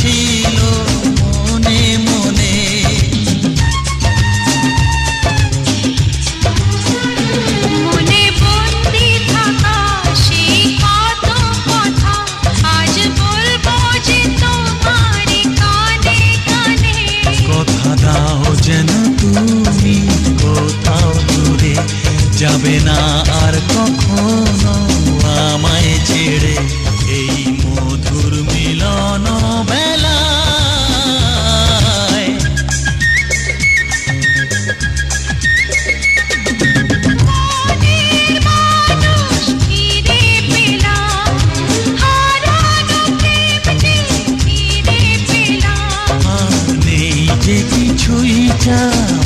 ছিল মনে মনে। মনে বন্দি থাকা সেই কত কথা আজ বলবো যে তোমার কানে কানে। কথা দাও যেন তুমি কোথাও দূরে যাবে না আর কখনো আমায় ছেড়ে। এই মধুর মিলন বেলায় মনের মানুষ ফিরে পেলাম, হারানো প্রেম যে ফিরে পেলাম। নেই যে কিছুই চাই